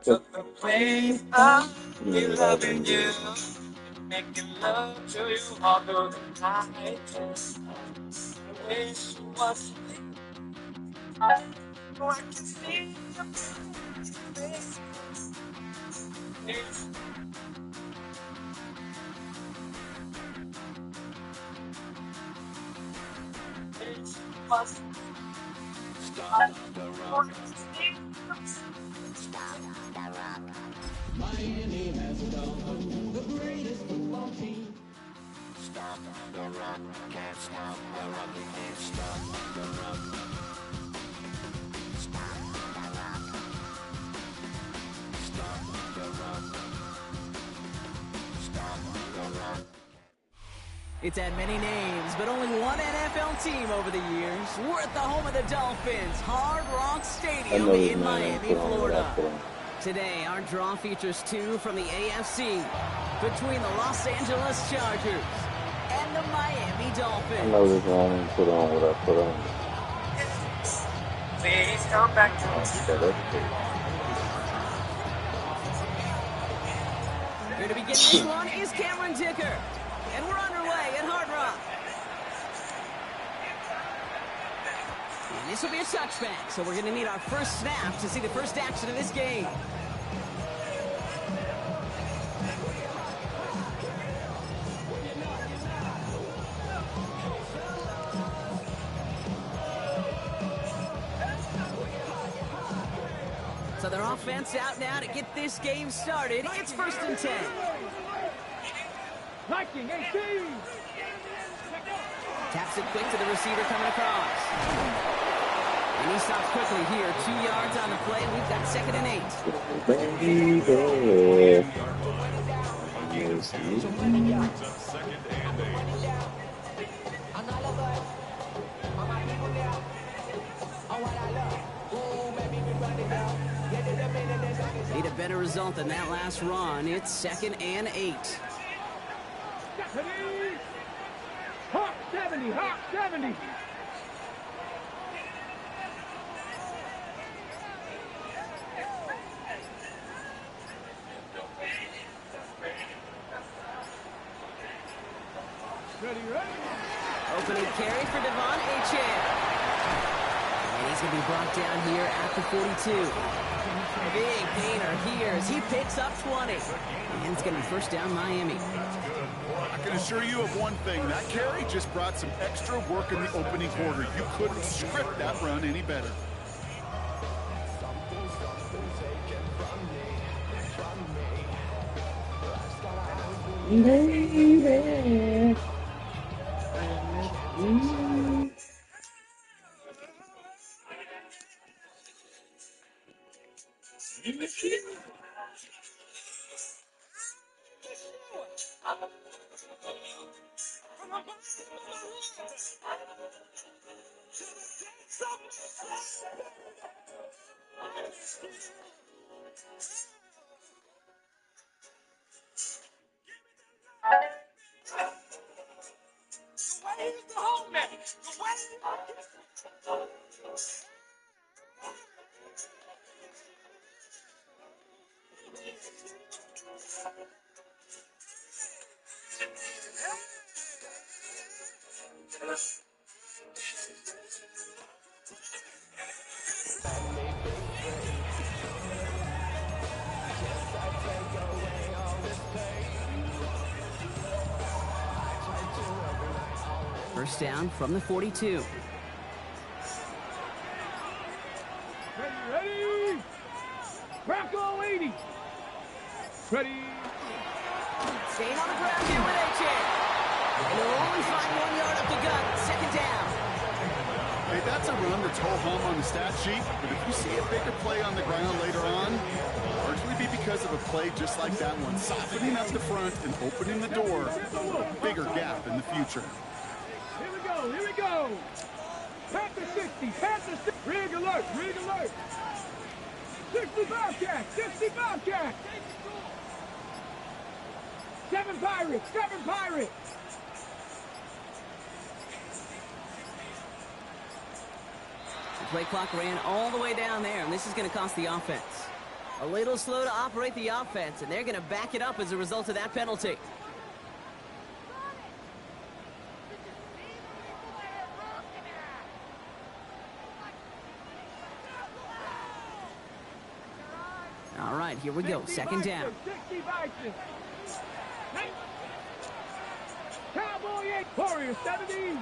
Took the place of me loving you, making love to you all through the night. I wish you was here, so I can see your face. Wish you was Stop the rock. Miami has done the greatest football team. Stop the rock. Can't stop the rock. We can't stop the rock. Stop the rock. Stop the rock. Stop the rock. It's had many names, but only one NFL team over the years. We're at the home of the Dolphins, Hard Rock Stadium in Miami, Florida. Today, our draw features two from the AFC between the Los Angeles Chargers and the Miami Dolphins. I know this one and put on what I put on. Please come back to us. Here to begin this one is Cameron Dicker. And we're underway at Hard Rock. And this will be a touchback, so we're going to need our first snap to see the first action of this game. So their offense out now to get this game started. It's 1st and 10. Viking 18! Taps it quick to the receiver coming across. And he stops quickly here. 2 yards on the play. We've got 2nd and 8. Need a better result than that last run. It's 2nd and 8. Hawk 70! Hawk 70! Ready, ready? Opening carry for Devon Achane. And he's going to be brought down here at the 42. Big gainer here as he picks up 20. And it's going to be 1st down Miami. I can assure you of one thing. That carry just brought some extra work in the opening quarter. You couldn't script that run any better. Baby. First down from the 42. Ready? Bronco 80! Ready? Staying on the ground here with Achane. And they'll only find 1 yard up the gut. 2nd down. Hey, that's a run that's ho-hum on the stat sheet, but if you see a bigger play on the ground later on, it'll largely be because of a play just like that one, softening up the front and opening the door, bigger gap in the future. Here we go! Panther 60, Panther 60! Rig alert, rig alert! 60 Bobcat, 60 Bobcat! 7 Pirates, 7 Pirates! The play clock ran all the way down there, and this is going to cost the offense. A little slow to operate the offense, and they're going to back it up as a result of that penalty. All right, here we go. Second down. 60 Bison. Cowboy 8. Warriors 70.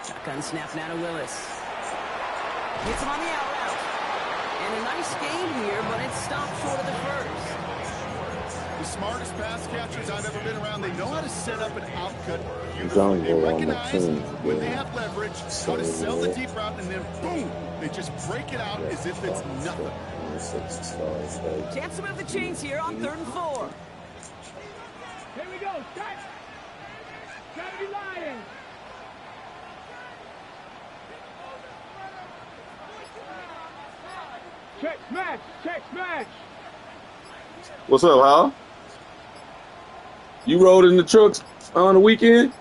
Shotgun snap now to Willis. Hits him on the out route. And a nice game here, but it's stopped short of the first. The smartest pass catchers I've ever been around, they know how to set up an outcut. Don't They go on the recognize team, when they yeah. have leverage, how to sell the deep route, and then boom, they just break it out as if it's nothing. Chance to move the chains here on 3rd and 4. Here we go. Set. 70 Lions. Check smash. Check smash. What's up, Hal? You rode in the trucks on the weekend?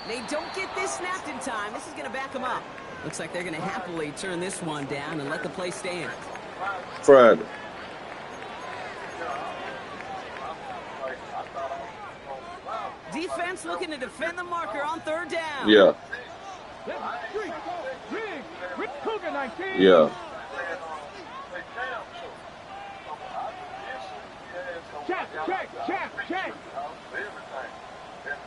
They don't get this snapped in time. This is going to back them up. Looks like they're going to happily turn this one down and let the play stand. Friday. Defense looking to defend the marker on 3rd down. Yeah. Rick Cougar 19. Yeah. Check.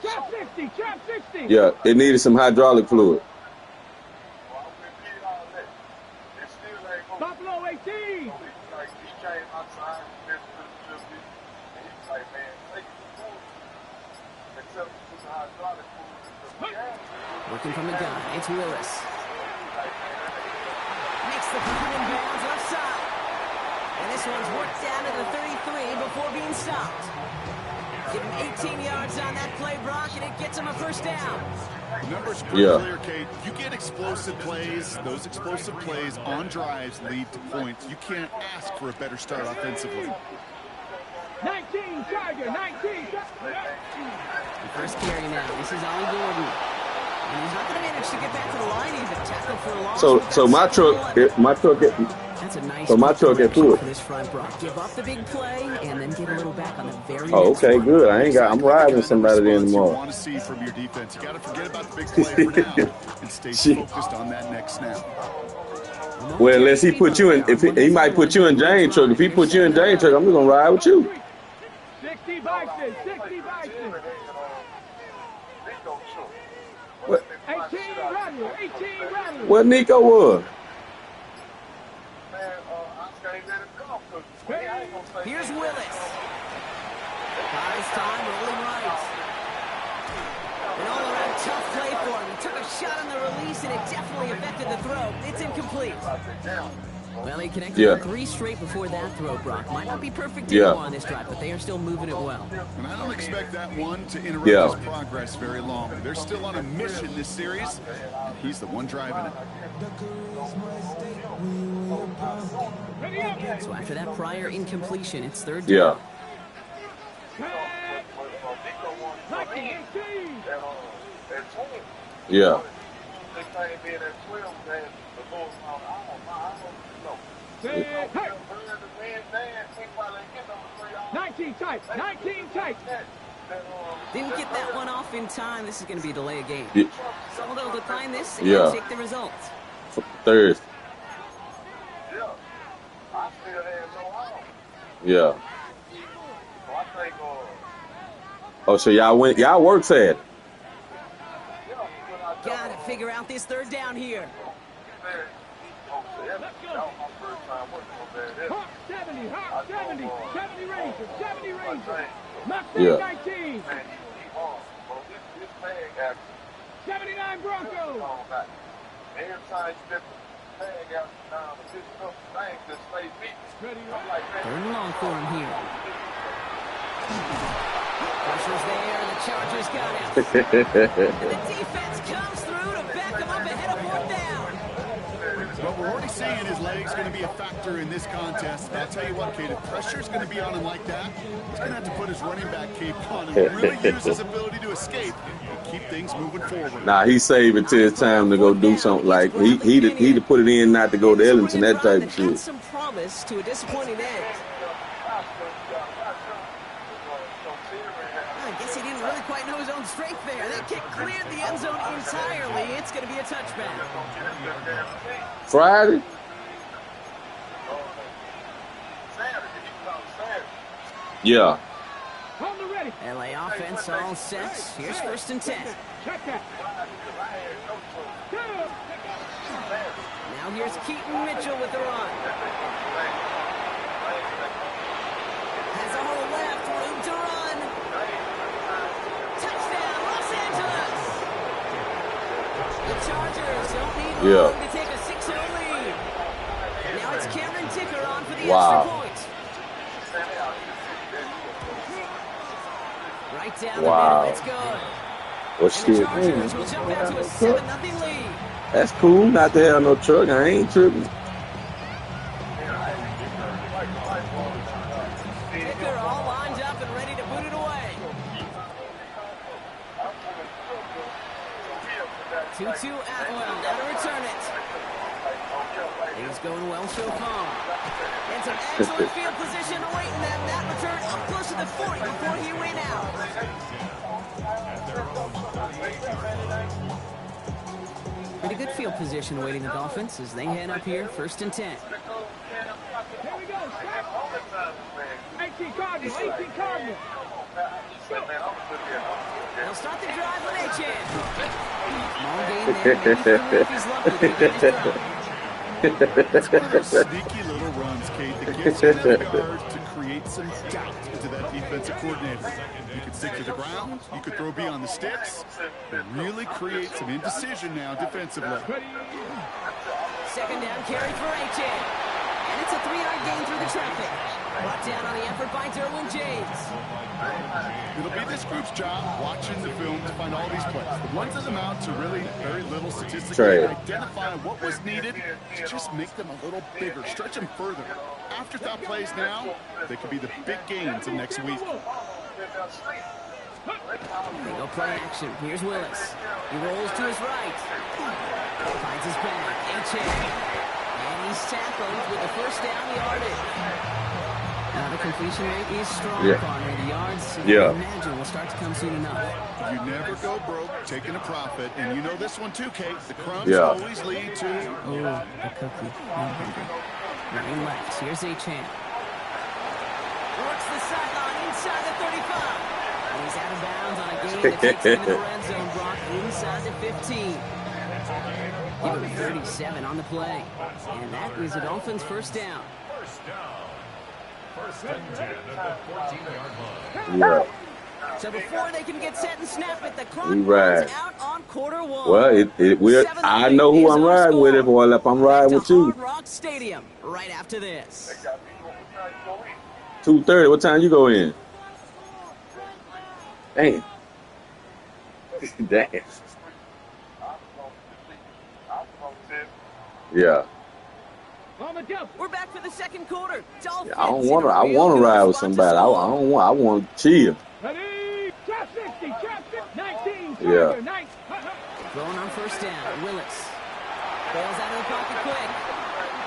Chap 60. Chap 60. Yeah. It needed some hydraulic fluid. Buffalo 18. Working from the gun. It's Willis. Makes the punt in bounds left side. And this one's worked down to the 33 before being stopped. Give him 18 yards on that play, Brock, and it gets him a first down. The numbers pretty clear, Kate. You get explosive plays. Those explosive plays on drives lead to points. You can't ask for a better start offensively. 19 Tiger. 19. The first carry now. This is Ollie Gordon. And he's not going to manage to get back to the line even. Tackle for a loss. So my truck, That's a nice at full. for this front, Brock. Give up the big play and then get a little back on the very Oh, next okay, one. good. I'm riding somebody then You tomorrow. want to see from your defense. You got to forget about the big play for now and stay focused on that next snap. Well, unless he put you in, if he might put you in Jane's truck. If he put you in Jane's truck, I'm just gonna ride with you. 60 Bison. 60 Bison. What? 18 Rattler. 18 Rattler. What Nico was? Here's Willis. Buys time, rolling right. An all-around tough play for him. He took a shot on the release, and it definitely affected the throw. It's incomplete. Well, he connected on 3 straight before that throw, Brock. Might not be perfect to go on this drive, but they are still moving it well. And I don't expect that one to interrupt his progress very long. They're still on a mission this series. He's the one driving it. So after that prior incompletion, it's 3rd down. Yeah. Yeah. 19 tight. 19 tight. Didn't get that one off in time. This is going to be a delay of game. Yeah. So they'll decline this and Yeah. take the results. Thursday. Yeah. Oh, so y'all work Saturday. Got to figure out this 3rd down here. Let's go. Hawk 70. Hawk 70. 70 Ranger. 70 Ranger. Mustang Yeah. 19. 79 Broncos. 3rd and long for him here. Pressure's there, and the Chargers got it. And the defense comes through to back him up ahead of 4th down. What we're already seeing is legs going to going to be a factor in this contest. I'll tell you what, Kate, if pressure's going to be on him like that, he's going to have to put his running back cape on and really use his ability to escape and keep things moving forward. Nah, he saved it till it's time to go do something. Like he to put it in, not to go to Ellington, that type of shit. Some promise to a disappointing end. I guess he didn't really quite know his own strength there. That kick cleared the end zone entirely. It's going to be a touchback. Friday? Yeah. LA offense all set. Here's 1st and 10. Check that. Now here's Keaton Mitchell with the run. Has a hole left, room to run. Touchdown, Los Angeles. The Chargers don't need long to take a 6-0 lead. Now it's Cameron Ticker on for the extra point. Right down the middle, it's good. Well, shit, Chargers will jump out to a 7-0 lead. That's cool. Not to have no truck. I ain't tripping. Ticker all lined up and ready to boot it away. 2-2 Atwell, now to return it. He's going well so far. And some excellent field position awaiting them. That return up close to the 40 before he went out. Pretty good field position awaiting the Dolphins as they head up here, 1st and 10. Here we go. 18 Cardinals. 18 Cardinals. They'll start the drive with Achane. Small gain there. Maybe if he's lucky, they get it done. It's one of those sneaky little runs, Kate, that gives you enough yards to create some doubt into that defensive coordinator. You could stick to the ground, you could throw beyond the sticks, and really create some indecision now defensively. 2nd down carry for Achane. And it's a 3-yard gain through the traffic. Brought down on the effort by Derwin James. It'll be this group's job watching the film to find all these plays. The ones that amount to really very little statistically, identify what was needed to just make them a little bigger, stretch them further. Afterthought plays now, they could be the big gains of next week. They go play action. Here's Willis. He rolls to his right. Finds his back. Achane. And he's tackled with the 1st down yardage. Now the completion rate is strong, Connor. The yards, I imagine, will start to come soon enough. You never go broke taking a profit, and you know this one too, Kate. The crumbs always lead to... Oh, the cookie. Running left. Here's Achane. Works the sideline inside the 35. And he's out of bounds on a gain that takes him into the red zone. Brock inside the 15. Give him 37 on the play. And that is the Dolphins' 1st down. 1st and 10 at the 14-yard line. Yeah. So before they can get set and snap it, the clock runs out on quarter 1. Well, I know who I'm riding with if I'm riding with you. Hard Rock Stadium right after this. 2:30. What time you go in? Damn. Damn. Yeah. We're back for the 2nd quarter. Dolphins. I want to ride with somebody. I want to chill. Ready? Trap 60. Trap 19. Yeah. Going on 1st down. Willis. Bails out of the pocket quick.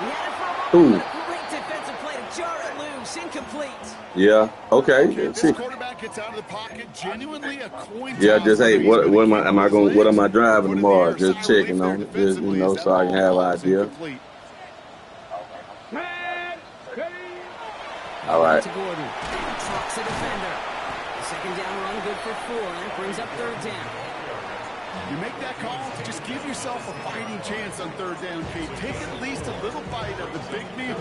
He had it for a moment. Great defensive play to jar it loose. Incomplete. Yeah. Okay. This quarterback gets out of the pocket. Genuinely a coin toss. Yeah. Just what am I driving tomorrow? Just checking on it. Just so I can have an idea. All right. To Gordon. Trucks a defender. 2nd down run good for 4. That brings up 3rd down. You make that call, just give yourself a fighting chance on 3rd down, Kate. Take at least a little bite of the big meal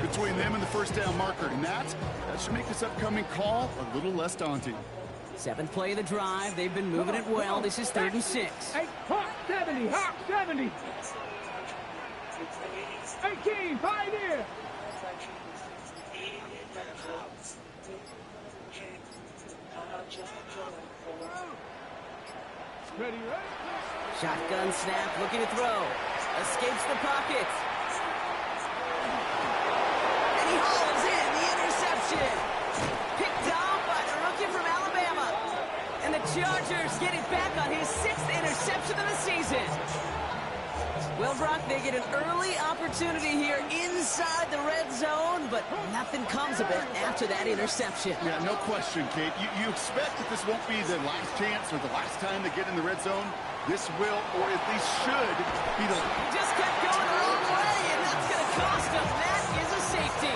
between them and the 1st down marker. And that should make this upcoming call a little less daunting. 7th play of the drive. They've been moving it well. This is 3rd and 6. Hawk 70. Hawk 70. 18. Pioneer. Shotgun snap, looking to throw. Escapes the pocket. hauls in the interception. Picked off by the rookie from Alabama. And the Chargers get it back on his 6th interception of the season. Well, Brock, they get an early opportunity here inside the red zone, but nothing comes of it after that interception. Yeah, no question, Kate. You expect that this won't be the last chance or the last time they get in the red zone. This will, or at least should, be the... Just kept going the wrong way, and that's going to cost them. That is a safety.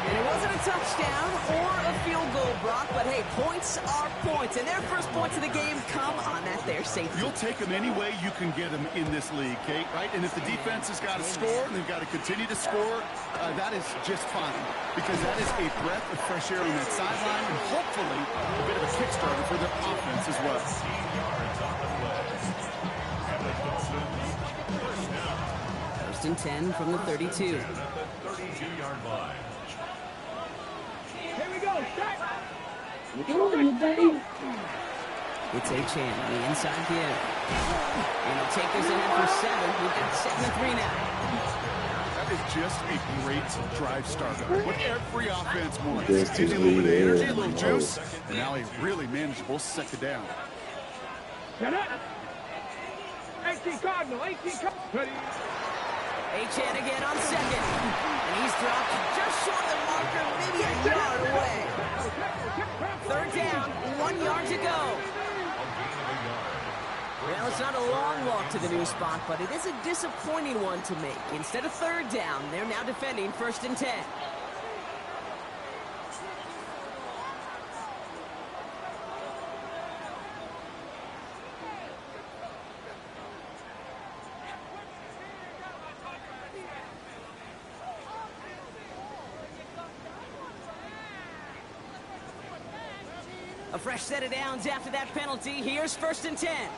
And it wasn't a touchdown or a field goal, Brock, but hey, points are points, and their first points of the game come on that there safety. You'll take them any way you can get them in this league, Kate, right? And if the defense has got to score and they've got to continue to score, that is just fine, because that is a breath of fresh air on that sideline and hopefully a bit of a kickstarter for their offense as well. First and 10 from the 32. 32-yard line. Here we go. Start. It's Achane on the inside give. And he'll take this ahead for 7. We've got 2nd and 3 now. That is just a great drive starter. What every offense wants. Gives you a little bit of energy, a little juice, and now a really manageable 2nd down. Get up. 18 Cardinal. 18 Cardinal. Achane again on 2nd. And he's dropped just short of the marker, maybe a yard away. 3rd down, 1 yard to go. Well, it's not a long walk to the new spot, but it is a disappointing one to make. Instead of 3rd down, they're now defending 1st and 10. A fresh set of downs after that penalty. Here's 1st and 10.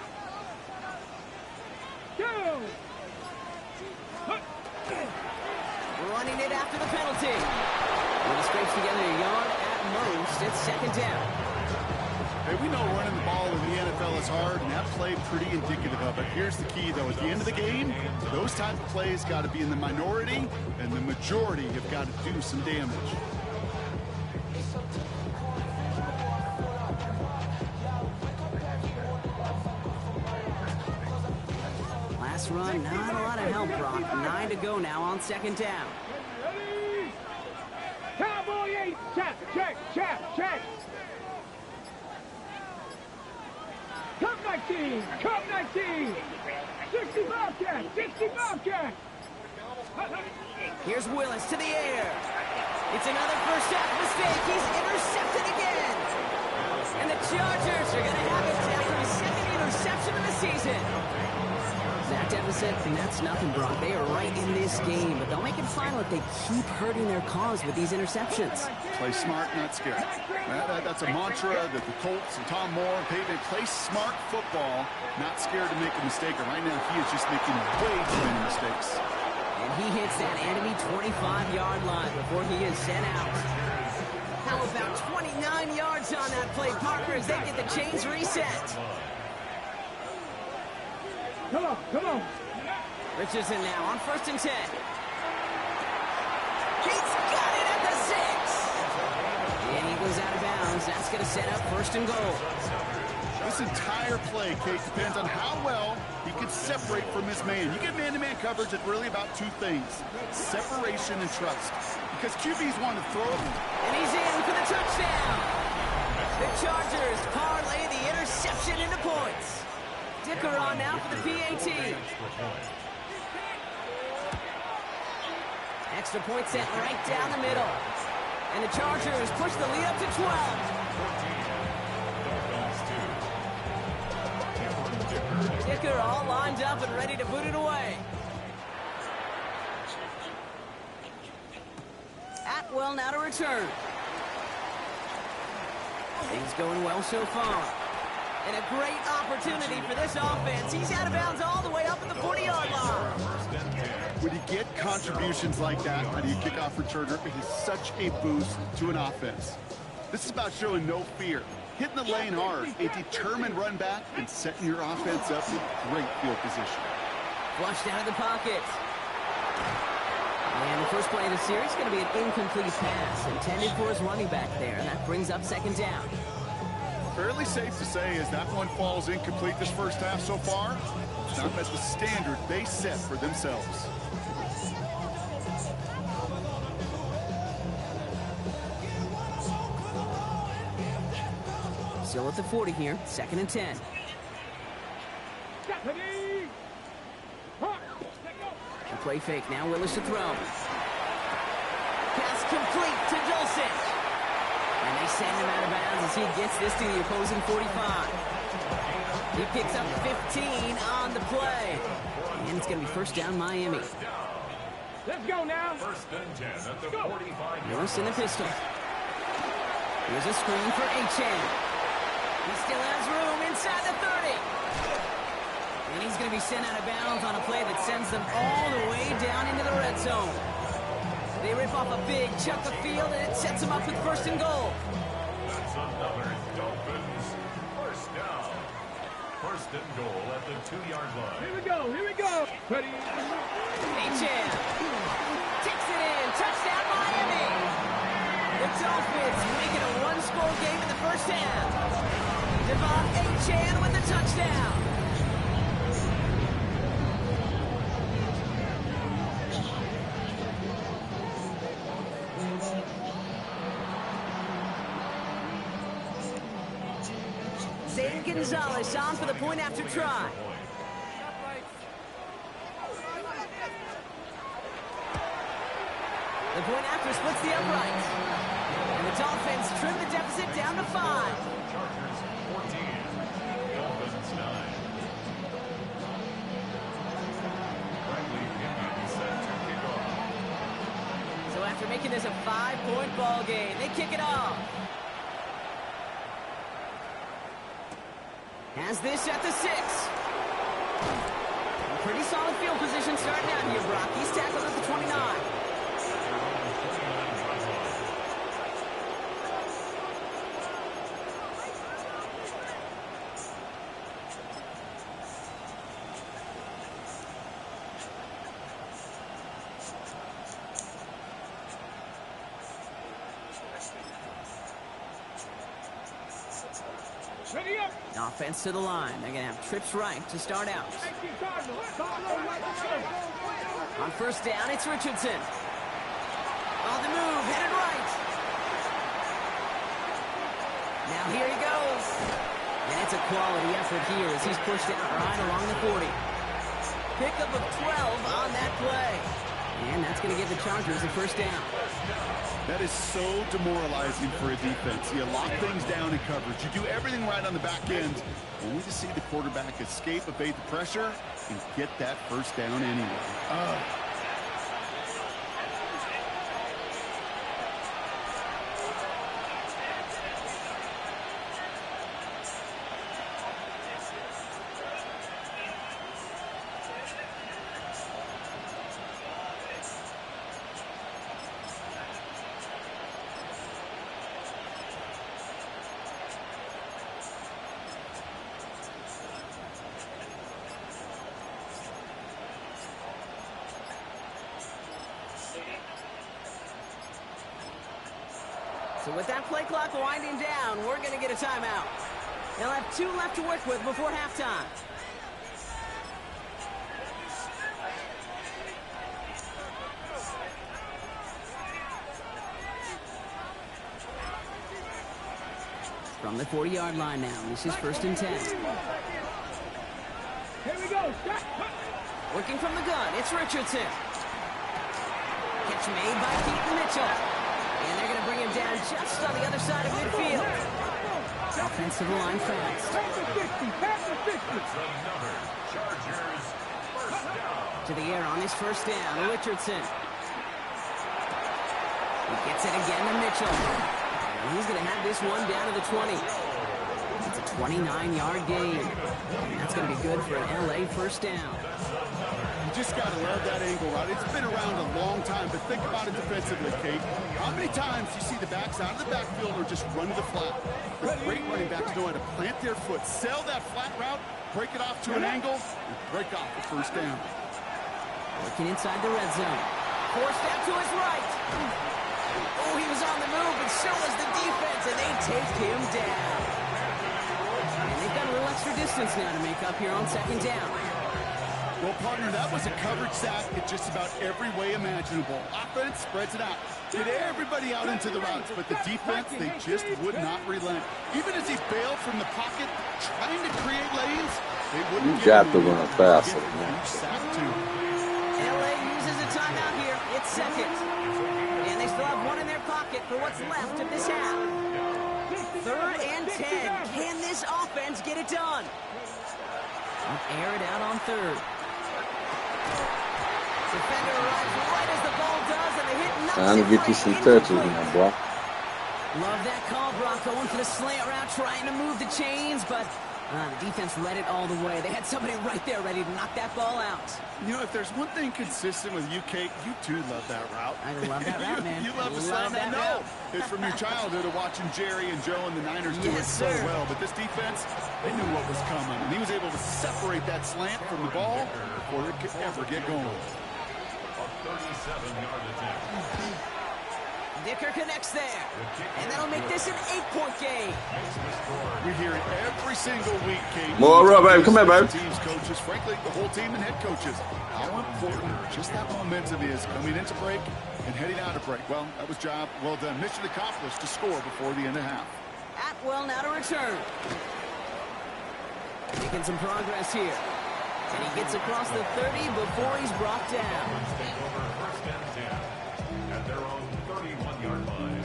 Running it after the penalty. When he scrapes together a yard at most, it's 2nd down. Hey, we know running the ball in the NFL is hard, and that play pretty indicative of it. Here's the key, though. At the end of the game, those type of plays got to be in the minority, and the majority have got to do some damage. Last run, not a lot of help, Brock. 9 to go now on 2nd down. Ready? Cowboy 8. Check. Cup 19. 60 Bobcat. Here's Willis to the air. It's another first half mistake. He's intercepted again. And the Chargers are going to have it after his 2nd interception of the season. That deficit, and that's nothing, Brock. They are right in this game, but they'll make it final if they keep hurting their cause with these interceptions. Play smart, not scared. That's a mantra that the Colts and Tom Moore, they play smart football, not scared to make a mistake. And right now, he is just making way too many mistakes. And he hits that enemy 25-yard line before he is sent out. How about 29 yards on that play, Parker, as they get the chains reset. Come on. Richardson now on 1st and 10. He's got it at the 6. And he goes out of bounds. That's going to set up 1st and goal. This entire play, Kate, depends on how well he can separate from his man. You get man-to-man coverage, it's really about 2 things: separation and trust. Because QBs want to throw him. And he's in for the touchdown. The Chargers parlay the interception into points. Dicker on now for the PAT. Extra point set right down the middle. And the Chargers push the lead up to 12. Dicker all lined up and ready to boot it away. Atwell now to return. Things going well so far. And a great opportunity for this offense. He's out of bounds all the way up at the 40-yard line. When you get contributions like that on your kickoff returner, it is such a boost to an offense. This is about showing no fear, hitting the lane hard, a determined run back, and setting your offense up in great field position. Flushed out of the pocket. And the first play of the series is going to be an incomplete pass intended for his running back there. And that brings up second down. Fairly safe to say as that one falls incomplete this first half so far, it's not met the standard they set for themselves. Still at the 40 here, 2nd and 10. And play fake now, Willis to throw. Pass complete to Dulcich. And they send him out of bounds as he gets this to the opposing 45. He picks up 15 on the play. And it's going to be first down Miami. Let's go now. First and 10 at the 45. Willis in the pistol. Here's a screen for Achane. He still has room inside the 30. And he's going to be sent out of bounds on a play that sends them all the way down into the red zone. They rip off a big chunk of field, and it sets them up with first and goal. That's another Dolphins first down. First and goal at the 2-yard line. Here we go. Here we go. Ready. Achane takes it in. Touchdown, Miami. The Dolphins make it a one-score game in the first half. Devon Achane with the touchdown. Zane Gonzalez on for the point after try. The point after splits the uprights. And the Dolphins trim the deficit down to 5. Chargers 14. Dolphins 9. Franklin Indians set to kick off. So after making this a 5-point ball game, they kick it off. Has this at the 6. Pretty solid field position starting out here, Brock. He's tackled at the 29. Ready up. Offense to the line. They're going to have trips right to start out. On first down, it's Richardson. On the move, headed right. Now here he goes. And it's a quality effort here as he's pushed out right along the 40. Pickup of 12 on that play. And that's going to give the Chargers the first down. That is so demoralizing for a defense. You lock things down in coverage. You do everything right on the back end, only to see the quarterback escape, evade the pressure, and get that first down anyway. So with that play clock winding down, we're going to get a timeout. They'll have 2 left to work with before halftime. From the 40-yard line now, this is first and 10. Here we go. Working from the gun, it's Richardson. Catch made by Keaton Mitchell. And they're going to bring him down just on the other side of midfield. Offensive line fast. Pass the 50. Pass the 50. It's another Chargers first down. To the air on his first down, Richardson. He gets it again to Mitchell. And he's going to have this one down to the 20. It's a 29-yard gain. And that's going to be good for an LA first down. You just got to love that angle route. It's been around a long time, but think about it defensively, Kate. How many times do you see the backs out of the backfield or just run to the flat? The great running backs know how to plant their foot, sell that flat route, break it off to an angle, and break off the first down. Working inside the red zone. Forced out to his right. Oh, he was on the move, but so was the defense, and they take him down. And they've got a little extra distance now to make up here on second down. Well, partner, that was a coverage sack in just about every way imaginable. Offense spreads it out. Get everybody out into the routes, but the defense, they just would not relent. Even as he bailed from the pocket, trying to create lanes, they wouldn't You got to run faster, Huge man. sack, too. LA uses a timeout here. It's second. And they still have one in their pocket for what's left of this half. 3rd and 10. Can this offense get it done? Air it out on 3rd. Defender arrives right as the ball does, and the hit knocks Time to it get you right some incomplete. touches, my boy. Love that call, Brock, going for the slant route, trying to move the chains, but the defense read it all the way. They had somebody right there ready to knock that ball out. You know, if there's one thing consistent with you, Kate, you too love that route. I love that route, man. You love to slam that. No, it's from your childhood of watching Jerry and Joe and the Niners do it so well. But this defense, they knew what was coming, and he was able to separate that slant from the ball before it could ever get going. A 37-yard attempt. Dicker connects there, and that'll make this an 8-point game. We hear it every single week, Kate. More up, baby. Come here, baby. Teams, coaches, frankly, the whole team and head coaches. How important just that momentum is coming into break and heading out of break. Well, that was job well done. Mission accomplished to score before the end of half. Atwell now to return. Making some progress here. And he gets across the 30 before he's brought down. Over 1st and 10 at their own 31-yard line.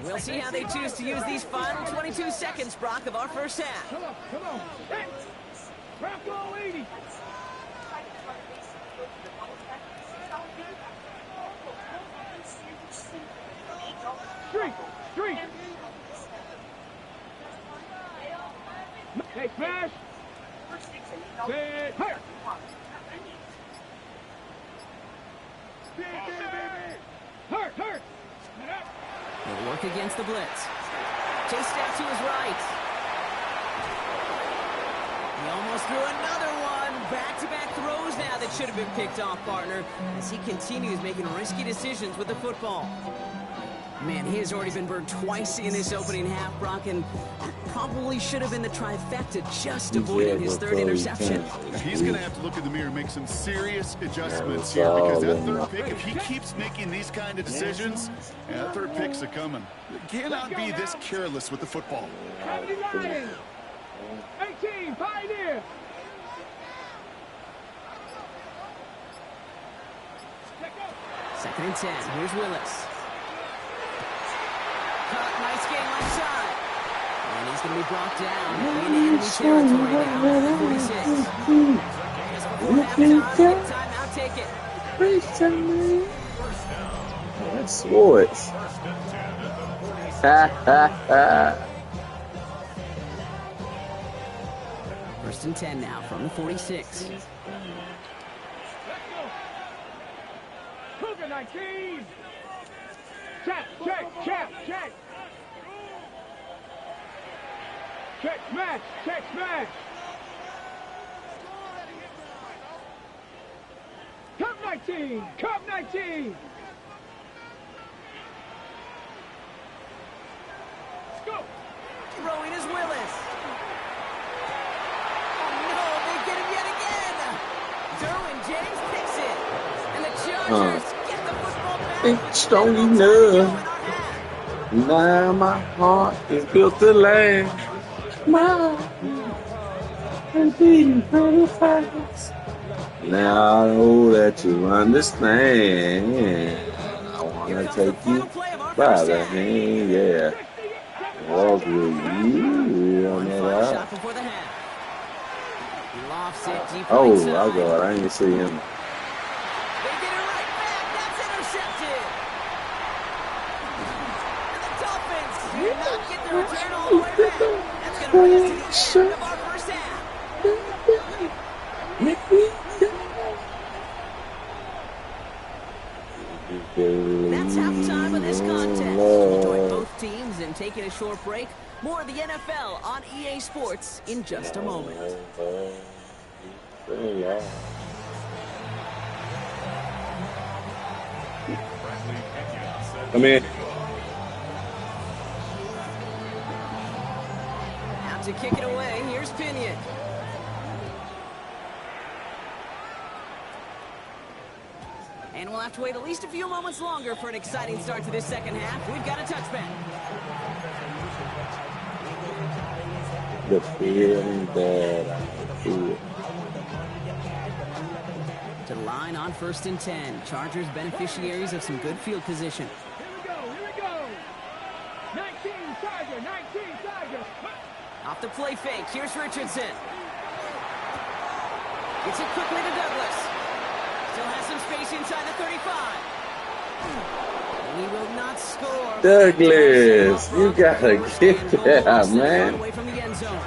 We'll see how they choose to use these final 22 seconds, Brock, of our first half. Come on, come on. Hey! Rock all 80. Street, street. Hey, smash. Set, hurt. Hurt, hurt. He'll work against the blitz. Chased out to his right. He almost threw another one. Back-to-back throws now that should have been picked off, partner, as he continues making risky decisions with the football. Man, he has already been burned twice in this opening half, Brock, and probably should have been the trifecta, just avoiding his 3rd interception. He's going to have to look in the mirror and make some serious adjustments here, because that 3rd pick, if he keeps making these kind of decisions, that 3rd pick's a coming. Cannot be this careless with the football. 79. 18, Pioneer. Second and 10. Here's Willis. Cut, nice game left side. And he's going to be brought down in enemy territory now at 46. Just before halftime, timeout, take it. That's sports. Ha ha ha. 1st and 10 now from the 46. Let's go. Cougar 19. Check, check, check, check. Check, smash, check, smash. Cup 19, Cup 19. Let's go. Throwing is Willis. Oh no, they get him yet again. Derwin James picks it. And the Chargers get the football back. It's strong enough. Now my heart is built to last. My heart is beating pretty fast. Now I know that you understand. I wanna take you by the hand, yeah. Walk with you on that out. Before the half. He lofts it deep Oh, right side. I got it. I didn't see him. They get it right back. That's intercepted. And the Dolphins do not get the return all the way back. That's going to bring us to the end of our first half. That's halftime of this contest. We'll join both teams in taking a short break. More of the NFL on EA Sports in just a moment. Come in. Out to kick it away. Here's Pinion. And we'll have to wait at least a few moments longer for an exciting start to this second half. We've got a touchback. The feeling that I feel. To the line on 1st and 10. Chargers beneficiaries of some good field position. Here we go. 19 Tiger. Off the play fake. Here's Richardson. Gets it quickly to Douglas. Still has some space inside the 35. And he will not score. Douglas, you gotta get that, man. Away from the end zone.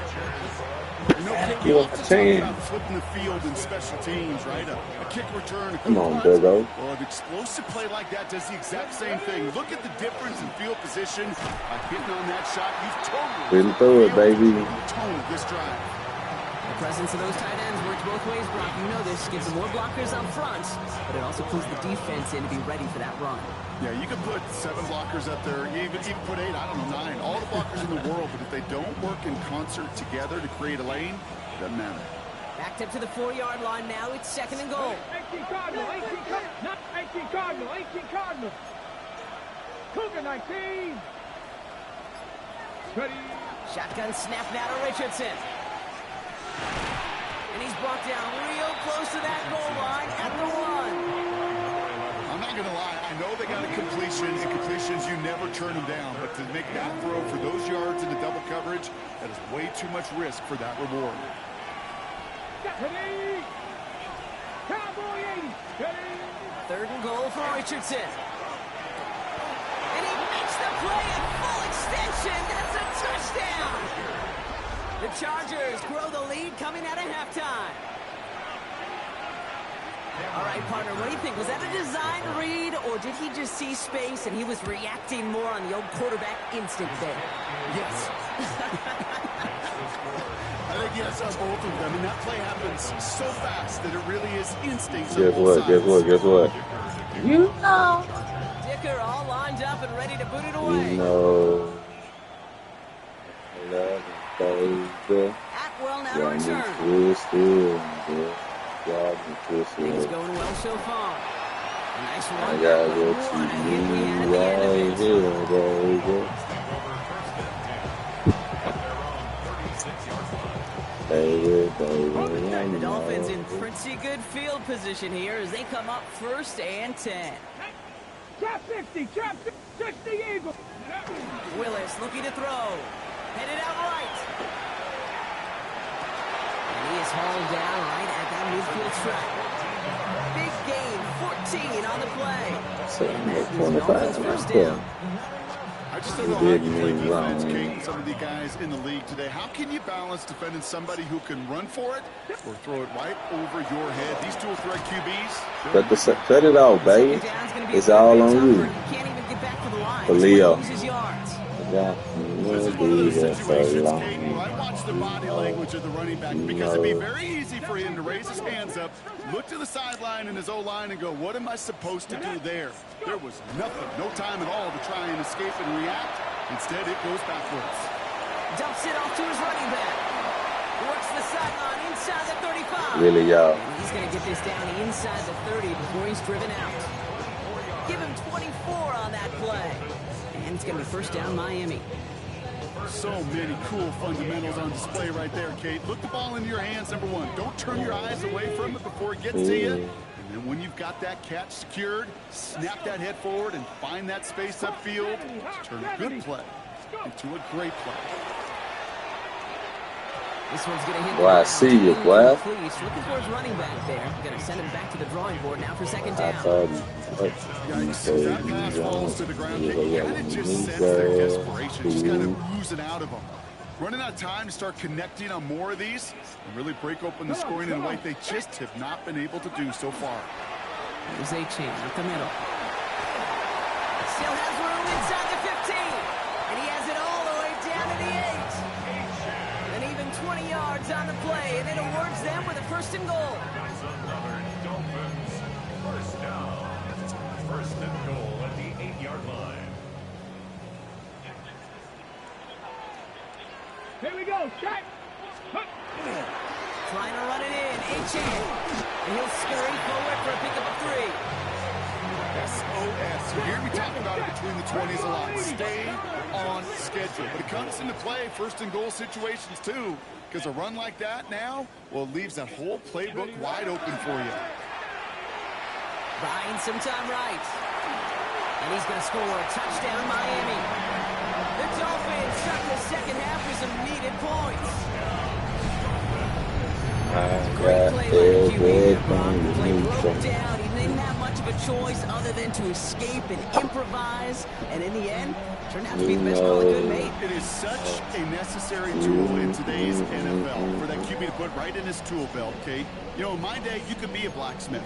You want a chance? Flipping the field in special teams, right? A kick return. A Come on, Duggo. Well, an explosive play like that does the exact same thing. Look at the difference in field position. By hitting on that shot, you've totally Been through it, baby. the tone of this drive. The presence of those tight ends works both ways, Brock. You know this. Gives them more blockers up front, but it also pulls the defense in to be ready for that run. Yeah, you can put 7 blockers up there. You even put 8, I don't know, 9. All the blockers in the world, but if they don't work in concert together to create a lane, it doesn't matter. Backed up to the 4-yard line now. It's 2nd and goal. 18 Cardinal. 18 Cardinal. Cougar 19. Ready. Shotgun snap now to Richardson. And he's brought down real close to that goal line at the 1. I'm not going to lie. I know they got a completion, and completions, you never turn them down. But to make that throw for those yards into double coverage, that is way too much risk for that reward. Ready. Cowboy 80. Ready. 3rd and goal for Richardson. And he makes the play at full extension. That's a touchdown. The Chargers grow the lead coming out of halftime. All right, partner, what do you think? Was that a design read, or did he just see space and he was reacting more on the old quarterback instinct there? Yes. I think yes on both of them. I mean, that play happens so fast that it really is instincts on both sides. Guess what? You know. Dicker all lined up and ready to boot it away. You know. Baby. Atwell now to Got me return. twisted. Got me Things twisted. going well so far. A nice I run. got One what and you here we had need at the end right of it. here, baby. Baby, The Dolphins in pretty good field position here as they come up 1st and 10. Trap 60. 60 Eagles. Willis looking to throw. Headed out right. And he is hauled down right at that midfield track. Big gain, 14 on the play. And that is the Dolphins' 1st down. I just don't know how you play defense, Kate, and some of the guys in the league today. How can you balance defending somebody who can run for it or throw it right over your head? These dual threat QBs. Cut it out, baby. It's all on you. Can't even get back to the line. For Leo. Loses yards. Yeah, This is one of those situations, Kate, where I watch the body language of the running back because it'd be very easy for him to raise his hands up, look to the sideline in his O-line and go, what am I supposed to do there? There was nothing, no time at all to try and escape and react. Instead, it goes backwards. Dumps it off to his running back. Works the sideline inside the 35. Really, y'all. And he's going to get this down inside the 30 before he's driven out. Give him 24 on that play. And it's going to be 1st down Miami. So many cool fundamentals on display right there, Kate. Look the ball into your hands, number 1. Don't turn your eyes away from it before it gets to you. And then when you've got that catch secured, snap that head forward and find that space upfield to turn a good play into a great play. This one's going to hit. Boy, I see you, boy. Please, looking for his running back there. Going to send him back to the drawing board now for 2nd I down. thought Yikes, that pass falls to the ground. You kind of just sense their desperation, just kind of oozing out of them. Running out of time to start connecting on more of these and really break open the scoring in a way they just have not been able to do so far. Here's A-Chain up the middle. Still has room inside the 15. And he has it all the way down to the 8. And even 20 yards on the play. And it awards them with a 1st and goal. Dolphins, 1st down. 1st and goal at the 8-yard line. Here we go, shot. Trying to run it in. Achane. And he'll scurry forward for a pickup of 3. SOS. You hear me talk about it between the 20s a lot. Stay on schedule. But it comes into play first and goal situations too. Because a run like that now, well, it leaves that whole playbook wide open for you. Buying some time right. And he's going to score a touchdown, Miami. The Dolphins start the second half with some needed points. Great play by the QB. The play broke down. He didn't have much of a choice other than to escape and improvise. And in the end, turned out to be the best call he could make. It is such a necessary tool in today's NFL for that QB to put right in his tool belt, Kate. You know, in my day, you could be a blacksmith.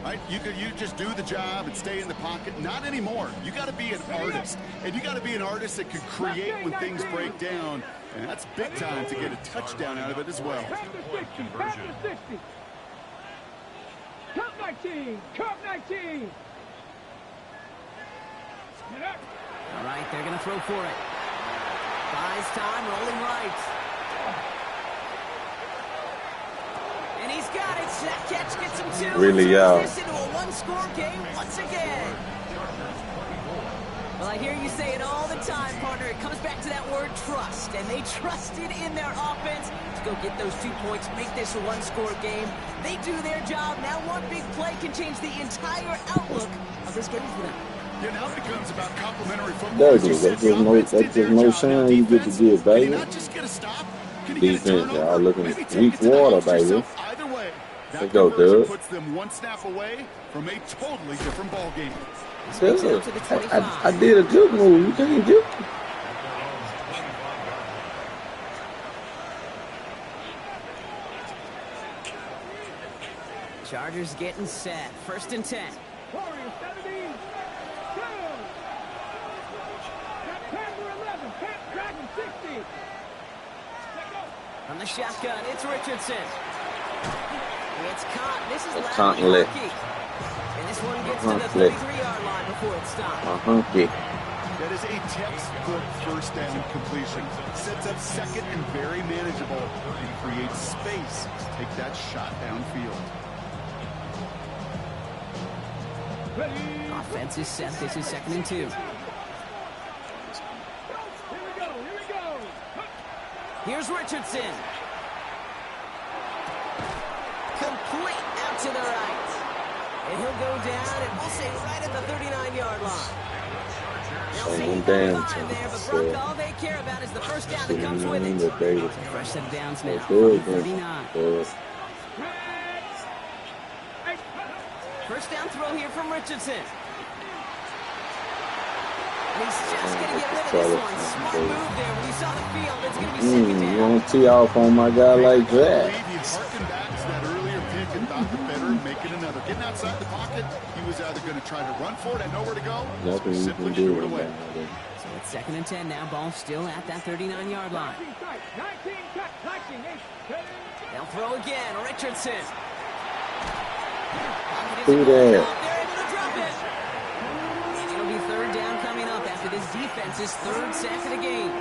Right? You just do the job and stay in the pocket. Not anymore. You got to be an artist, and you got to be an artist that can create when things break down, and that's big time to get a touchdown out of it as well. Pass the 60, pass the 60. Cup 19, Cup 19. All right, they're going to throw for it. Buys time, rolling right. And he's got it. That catch gets him 2. Really, This into a one-score game once again. Well, I hear you say it all the time, partner. It comes back to that word trust. And they trusted in their offense to go get those 2 points, make this a one-score game. They do their job. Now one big play can change the entire outlook of this game for them. Yeah, now it becomes about complimentary football. That's just no shine you get to give, baby. Defense, y'all looking at weak water, baby. Let's go, dude. Puts them one snap away from a totally different ball game. Dude, I did a juke move. You can't juke. Chargers getting set. 1st and 10. Warriors 17. Panther 11. Dragon 60. From the shotgun, it's Richardson. It's caught. This is Conley. And this one gets to the 33-yard line before it stops. That is a textbook first down completion. Sets up second and very manageable and creates space to take that shot downfield. Offense is set. This is 2nd and 2. Here we go. Here's Richardson. Complete out to the right. And he'll go down, and we'll say right at the 39-yard line. They'll say he's there, but Brock, all they care about is the first down that comes with it. Fresh set of downs now. 39. First down throw here from Richardson. And he's just going to get rid of this one. Smart move there. When you saw the field, it's going to be 2nd down. You want to tee off on my guy like that. Getting outside the pocket, he was either going to try to run for it and nowhere to go, nothing you simply can do threw it away. So it's 2nd and 10 now. Ball still at that 39-yard line. 19, They'll throw again. Richardson. Do that. They're able to drop it. And it'll be 3rd down coming up after this defense's 3rd sack of the game.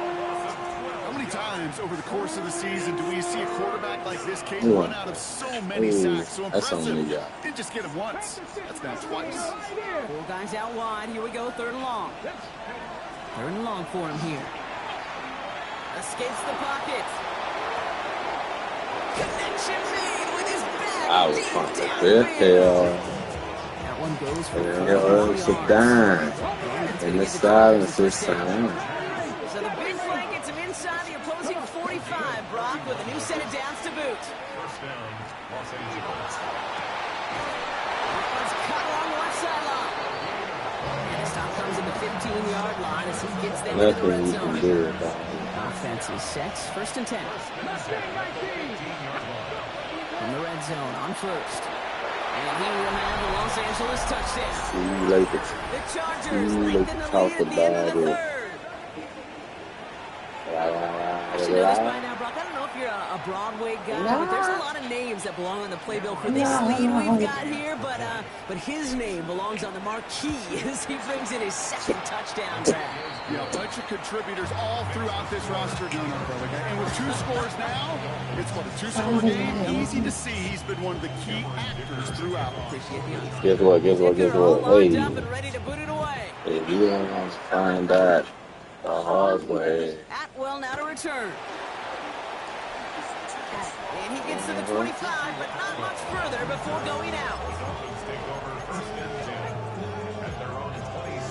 How many times over the course of the season do we see a quarterback like this Kate run out of so many sacks? So impressive. Didn't just get him once. That's now twice. 4 guys out wide. Here we go. 3rd and long. 3rd and long for him here. Escapes the pocket. Connection made with his back. I was fucking hell. That one goes for it's a dime. And the silence this time. So the big play gets him inside the opposing 45, Brock, with a new set of downs to boot. First down, Los Angeles. It's cut along the left sideline. And the stop comes at the 15-yard line as he gets them into the red Nothing you zone. can do about it. Offense is set. 1st and 10. In the red zone on 1st. And he will have the Los Angeles touchdown. See you later. The Chargers See you lengthen later. the Talk lead at the end of the about it. 3rd. should know this by now, Brock. I don't know if you're a Broadway guy, but there's a lot of names that belong on the playbill for this lead we've got here. But his name belongs on the marquee as he brings in his second touchdown grab. Yeah, a bunch of contributors all throughout this roster doing our brother. And with 2 scores now, it's what, a 2-score game? Easy to see he's been one of the key actors throughout. Guess what? Hey, Up and ready to boot it away. if you don't want to find that the hard way. Atwell now to return. And he gets to the 25, but not much further before going out.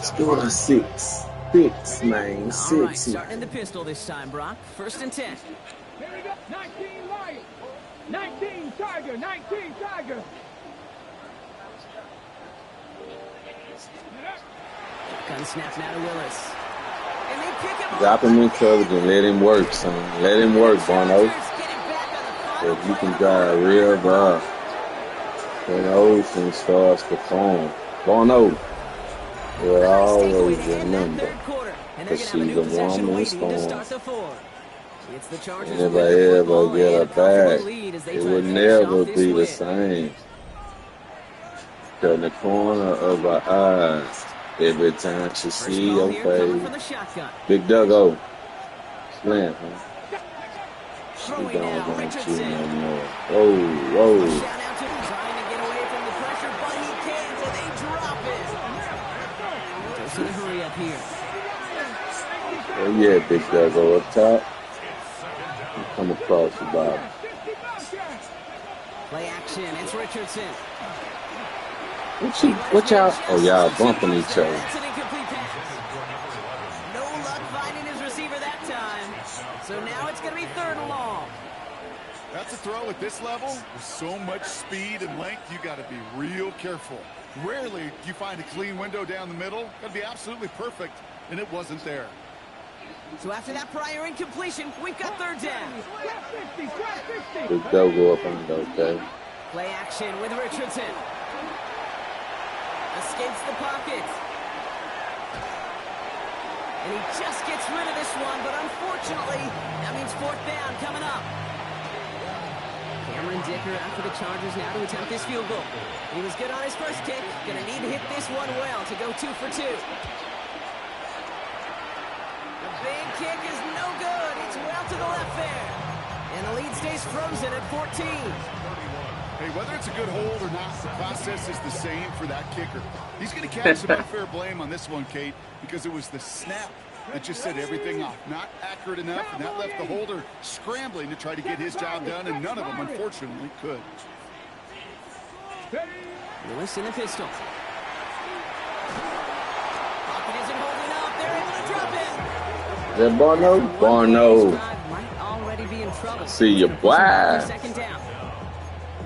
Still a 6. 6, man. All 6. right, starting in the pistol this time, Brock. 1st and 10. Here we go. 19 Lions. 19 Tiger. 19 Tiger. Gun snap now to Willis. And they pick him Drop him in coverage and let him work, son. Let him work, Bono. If you can drive real bad, when the ocean starts to form. Bono will always remember to see the woman storm. And if I ever get her back, it would never be the same. Turn the corner of her eyes every time she see your face. Big Duggo. Slam, huh? She don't want you no more. Whoa. Shout out to him trying to get away from the pressure, but he can't, and they drop it. There's a hurry up here. Oh yeah, Big Duggo up top. You come across the bottom. Play action. It's Richardson. What y'all? Oh, y'all bumping each other. That's an incomplete pass. No luck finding his receiver that time. So now it's going to be 3rd and long. That's a throw at this level. With so much speed and length, you got to be real careful. Rarely do you find a clean window down the middle. Got to be absolutely perfect, and it wasn't there. So after that prior incompletion, we've got 3rd down. Big Duggo up on the okay. Play action with Richardson. Escapes the pocket. And he just gets rid of this one, but unfortunately, that means 4th down coming up. Cameron Dicker out for the Chargers now to attempt this field goal. He was good on his first kick. Going to need to hit this one well to go 2 for 2. The big kick is no good. It's well to the left there. And the lead stays frozen at 14. Hey, whether it's a good hold or not, the process is the same for that kicker. He's going to catch some unfair blame on this one, Kate, because it was the snap that just set everything off. Not accurate enough, and that left the holder scrambling to try to get his job done, and none of them, unfortunately, could. Willis in the pistol. Pocket isn't holding up. They're able to drop it. Is that Bono? Bono. Might already be in trouble. See you, boy. 2nd down.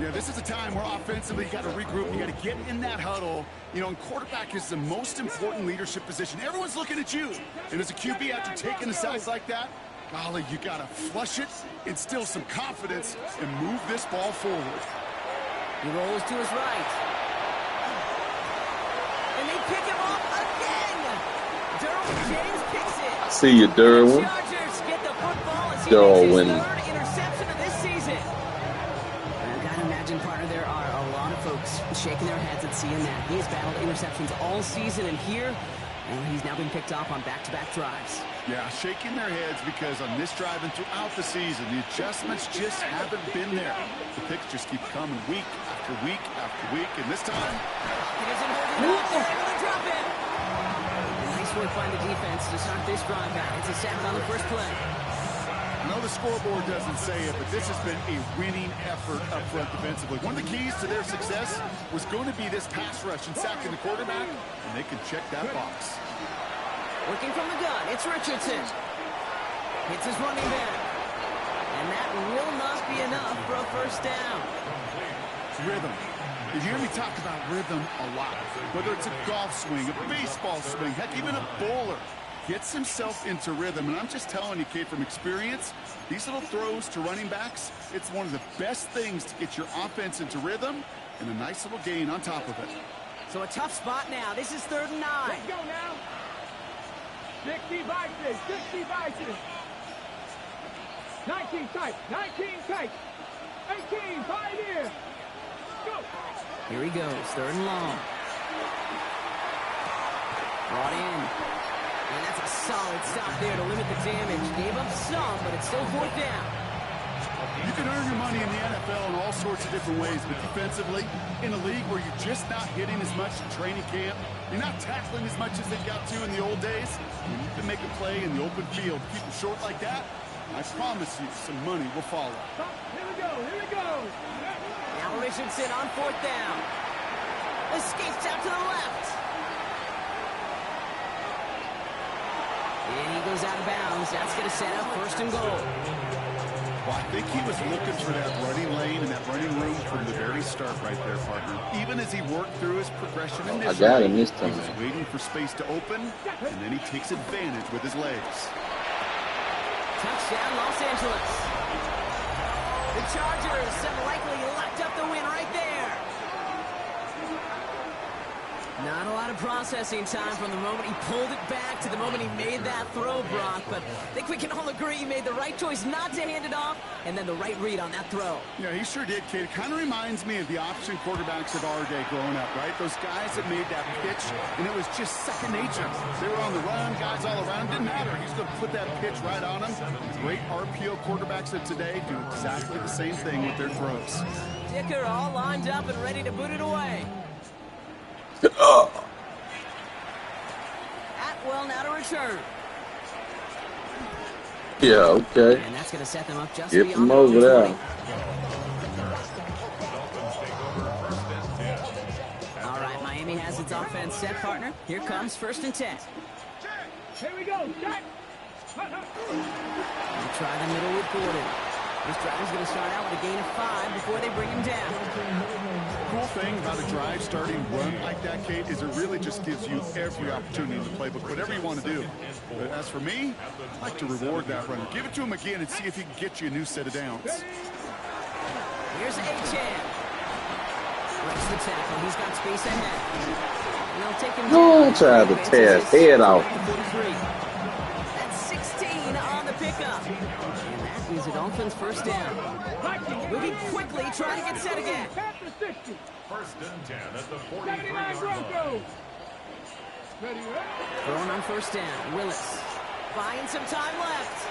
Yeah, this is a time where offensively you got to regroup. You got to get in that huddle. You know, and quarterback is the most important leadership position. Everyone's looking at you. And as a QB, after taking a sack like that, golly, you got to flush it, instill some confidence, and move this ball forward. He rolls to his right. And they pick him up again. Derwin James picks it. See you, Derwin. Chargers get the football as he Derwin. makes his 3rd interception of this season. I gotta imagine, partner, there are a lot of folks shaking their heads at seeing that. He has battled interceptions all season, and here, well, he's now been picked off on back-to-back drives. Yeah, shaking their heads because on this drive and throughout the season, the adjustments just haven't been there. The picks just keep coming week after week after week, and this time... He doesn't hold it up. They're able to drop it. Nice work by the defense to start this drive out. It's a sack on the first play. I know the scoreboard doesn't say it, but this has been a winning effort up front defensively. One of the keys to their success was going to be this pass rush and sacking the quarterback, and they can check that box. Working from the gun, it's Richardson. Hits his running back. And that will not be enough for a 1st down. Rhythm. You hear me talk about rhythm a lot. Whether it's a golf swing, a baseball swing, heck, even a bowler gets himself into rhythm. And I'm just telling you, Kate, from experience, these little throws to running backs, it's one of the best things to get your offense into rhythm and a nice little gain on top of it. So a tough spot now. This is 3rd and 9. Let's go now. 60 Vikings. 60 Vikings. 19 tight. 19 tight. 18, 5 here. Go. Here he goes, 3rd and long. Brought in. And that's a solid stop there to limit the damage. Gave up some, but it's still 4th down. You can earn your money in the NFL in all sorts of different ways, but defensively, in a league where you're just not hitting as much in training camp, you're not tackling as much as they got to in the old days, when you can make a play in the open field, keep it short like that, I promise you some money will follow. Here we go. Here we go. Now Richardson on 4th down. Escapes out to the left. And he goes out of bounds. That's going to set up 1st and goal. Well, I think he was looking for that running lane and that running room from the very start right there, partner. Even as he worked through his progression initially, I got him this time. he was waiting for space to open, and then he takes advantage with his legs. Touchdown, Los Angeles. The Chargers have likely locked up the win right there. Not a lot of processing time from the moment he pulled it back to the moment he made that throw, Brock. But I think we can all agree he made the right choice not to hand it off, and then the right read on that throw. Yeah, he sure did, kid. It kind of reminds me of the option quarterbacks of our day growing up, right? Those guys that made that pitch, and it was just second nature. They were on the run, guys all around. Didn't matter. He's going to put that pitch right on him. Great RPO quarterbacks of today do exactly the same thing with their throws. Dicker all lined up and ready to boot it away. Atwell now to return. Yeah, okay. And that's going to set them up just Get beyond them over there. All right, Miami has its offense set, partner. Here comes 1st and 10. Here we go. Check. We'll try the middle with Gordon. This drive is going to start out with a gain of 5 before they bring him down. The cool thing about a drive starting run like that, Kate, is it really just gives you every opportunity in the playbook, whatever you want to do. But as for me, I like to reward that runner. Give it to him again and see if he can get you a new set of downs. Here's Achane. Breaks the tackle. He's got space ahead. And they'll take him down. Tried to tear his head off. That's 16 on the pickup. And that is a Dolphins 1st down. Moving quickly, trying to get set again. 1st and 10 at the 43-yard line. Throwing on 1st down. Willis buying some time left.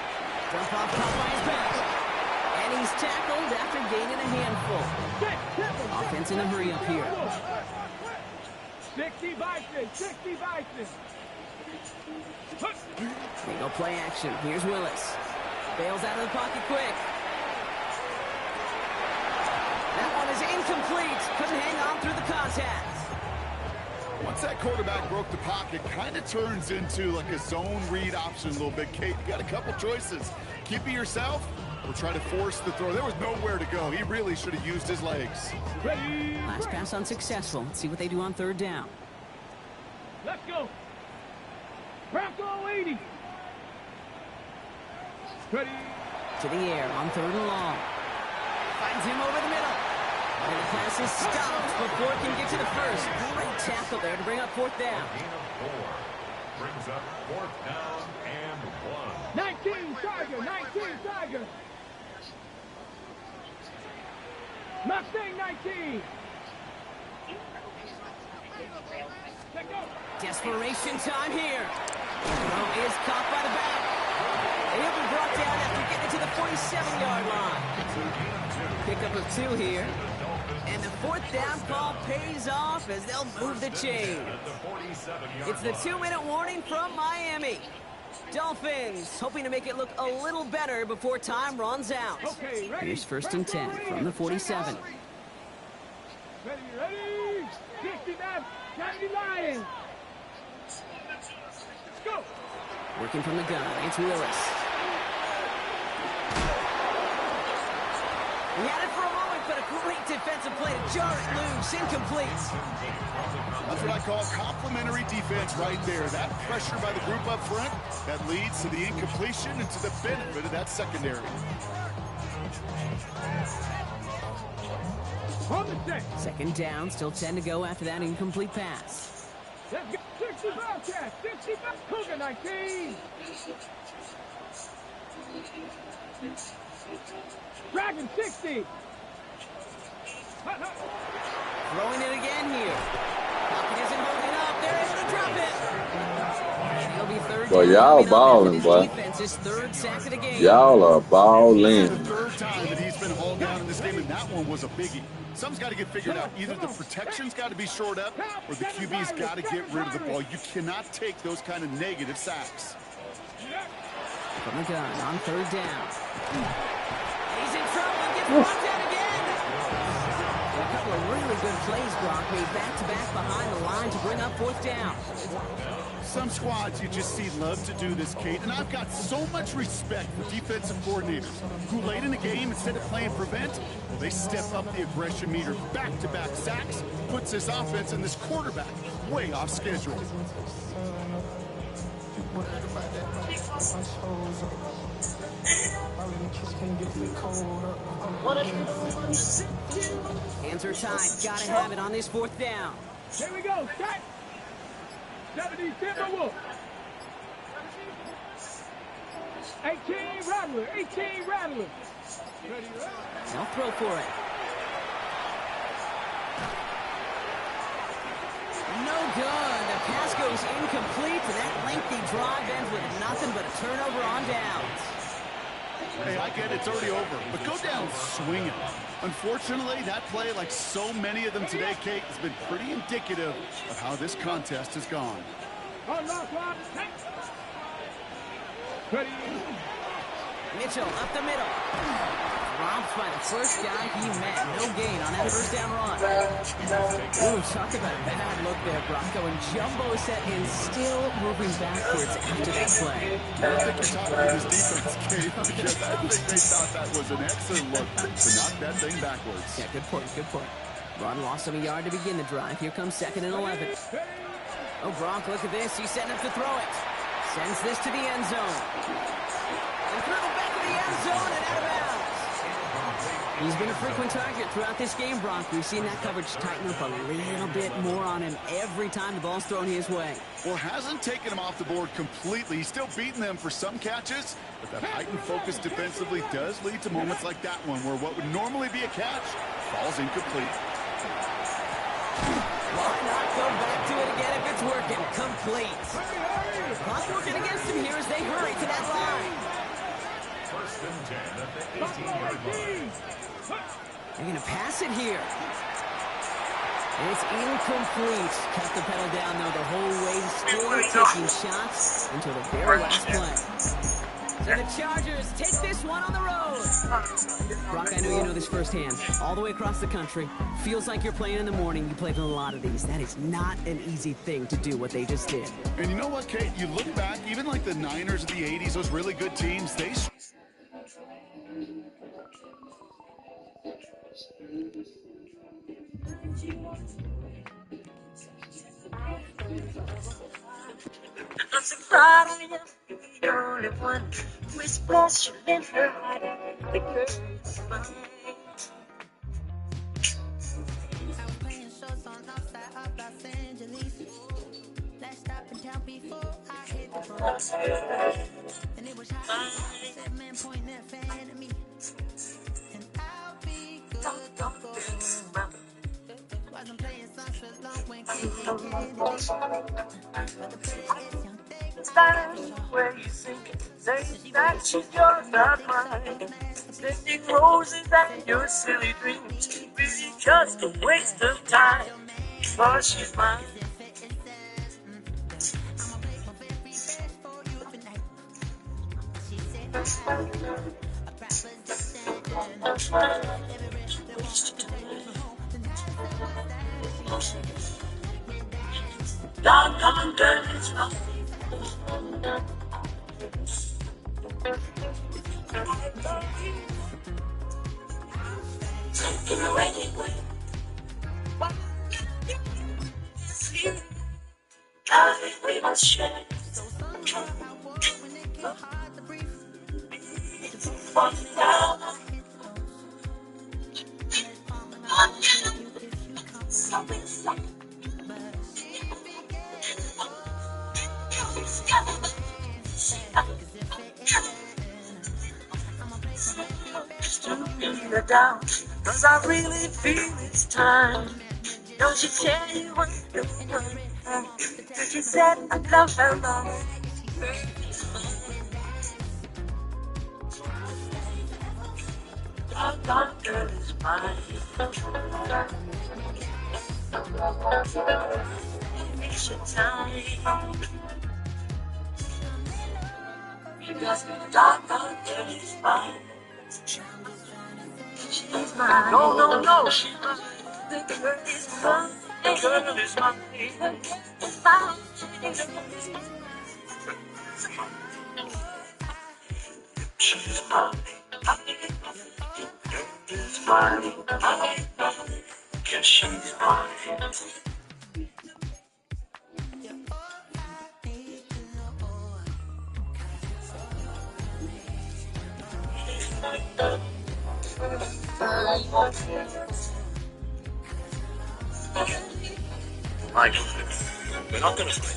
Dump off caught by his back. And he's tackled after gaining a handful. Offense in a hurry up here. 60 Bison. 60 Bison. They go play action. Here's Willis. Bails out of the pocket quick. That one is incomplete. Couldn't hang on through the contact. Once that quarterback broke the pocket, kind of turns into like a zone read option a little bit. Kate, you got a couple choices. Keep it yourself or try to force the throw. There was nowhere to go. He really should have used his legs. Last pass unsuccessful. Let's see what they do on 3rd down. Let's go. Bronco 80. Ready. To the air on 3rd and long. Finds him over the middle. And the pass is stopped before it can get to the 1st. Great tackle there to bring up 4th down. Gain of 4. Brings up 4th down and 1. 19 Tiger. 19 Tiger. Mustang 19. Desperation time here. Throw is caught by the back. And he'll be brought down after getting to the 47-yard line. Pickup of 2 here. And the 4th down call pays off as they'll move the chain. It's the 2-minute warning from Miami. Dolphins hoping to make it look a little better before time runs out. Okay, ready. Here's 1st and 10 from the 47. Ready, ready. 60 back. 90 Lions. Go. Working from the gun. It's Willis. He had it for a moment, but a great defensive play to jar it loose. Incomplete. That's what I call complimentary defense right there. That pressure by the group up front, that leads to the incompletion and to the benefit of that secondary. On the set. 2nd down, still 10 to go after that incomplete pass. Let's go. 60 Bobcats. 60 Cougar 19. Dragon 60. Throwing it again here. Falcon isn't holding up. They're able to drop it. And it'll be third Boy, down. y'all Coming up after balling, this boy. defense's third sack of the game. Y'all are This balling. is the third time that he's been hauled down in this game, and that one was a biggie. Something's got to get figured out. Either the protection's got to be shored up, or the QB's got to get rid of the ball. You cannot take those kind of negative sacks. From the gun on third down. He's in trouble and gets brought down again. A couple of really good plays, Brock, made back-to-back behind the line to bring up fourth down. Some squads you just see love to do this, Kate, and I've got so much respect for defensive coordinators who late in the game, instead of playing prevent, well, they step up the aggression meter. Back-to-back sacks puts this offense and this quarterback way off schedule. Hands are tied. Gotta have it on this fourth down. Here we go. Set. 70 Timberwolves. 18 Rattler. 18 Rattler. They'll throw for it. No good. The pass goes incomplete, and that lengthy drive ends with nothing but a turnover on downs. Hey, I get it's already over, but go down swinging. Unfortunately, that play, like so many of them today, Kate, has been pretty indicative of how this contest has gone. Mitchell up the middle. Robbed by the first guy he met. No gain on that first down run. Ooh, talk about a bad look there, Brock. Going jumbo set and still moving backwards after that play. I don't think you're talking about his defense, Kate, because I think they thought that was an excellent look to knock that thing backwards. Yeah, good point, good point. Run lost him a yard to begin the drive. Here comes 2nd and 11. Oh, Brock, look at this. He's setting up to throw it. Sends this to the end zone. And through the back of the end zone and out of bounds. He's been a frequent target throughout this game, Brock. We've seen that coverage tighten up a little bit more on him every time the ball's thrown his way. Well, hasn't taken him off the board completely. He's still beating them for some catches, but that heightened focus defensively does lead to moments like that one where what would normally be a catch falls incomplete. Why not go back to it again if it's working? Complete. Clock working against him here as they hurry to that line. First and 10 at the 18-yard line. They're going to pass it here. It's incomplete. Cut the pedal down, though, the whole way, still taking shots until the very last play. So the Chargers take this one on the road. Brock, I know you know this firsthand. All the way across the country. Feels like you're playing in the morning. You played in a lot of these. That is not an easy thing to do, what they just did. And you know what, Kate? You look back, even like the Niners of the 80s, those really good teams, they... I'm so proud I am the only one who is special in her heart. The girl is mine. I was playing shows on outside of Los Angeles. Last stop in town before I hit the road. And it was hot. I said, man, point that fan at me. And I'll be good to go. Wasn't playing songs for long when kids get but the prettiest young thing. Stand where you sing, say that you're not mine. Sending roses and your silly dreams, really just a waste of time. For she's mine. Down under his mouth. Taking away what you I we must share. One down. Something. me the doubt, 'cause I really feel it's time. Don't she tell you what you're doing? She said I love her love. Doggone girl is mine. It's your time. She does me doggone girl is mine. She's mine. No, no, no, she's mine. The girl is mine. The girl is mine. She's mine. She's mine. Yes, she's mine. Michael, we're not going to split.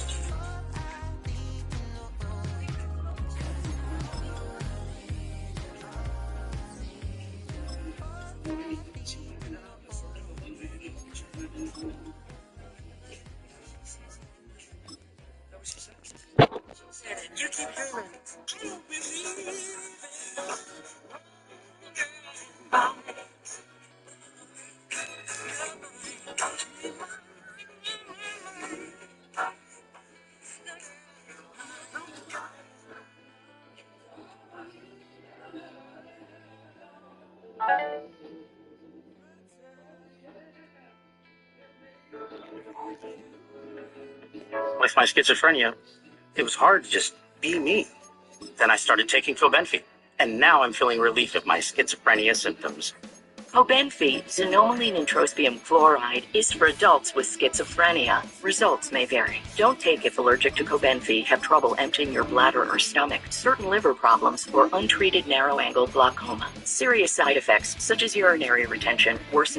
You keep dreaming. With my schizophrenia, it was hard to just be me. Then I started taking Cobenfy, and now I'm feeling relief of my schizophrenia symptoms. Cobenfy, xanomeline and trospium chloride, is for adults with schizophrenia. Results may vary. Don't take if allergic to Cobenfy, have trouble emptying your bladder or stomach, certain liver problems, or untreated narrow-angle glaucoma. Serious side effects, such as urinary retention, worsen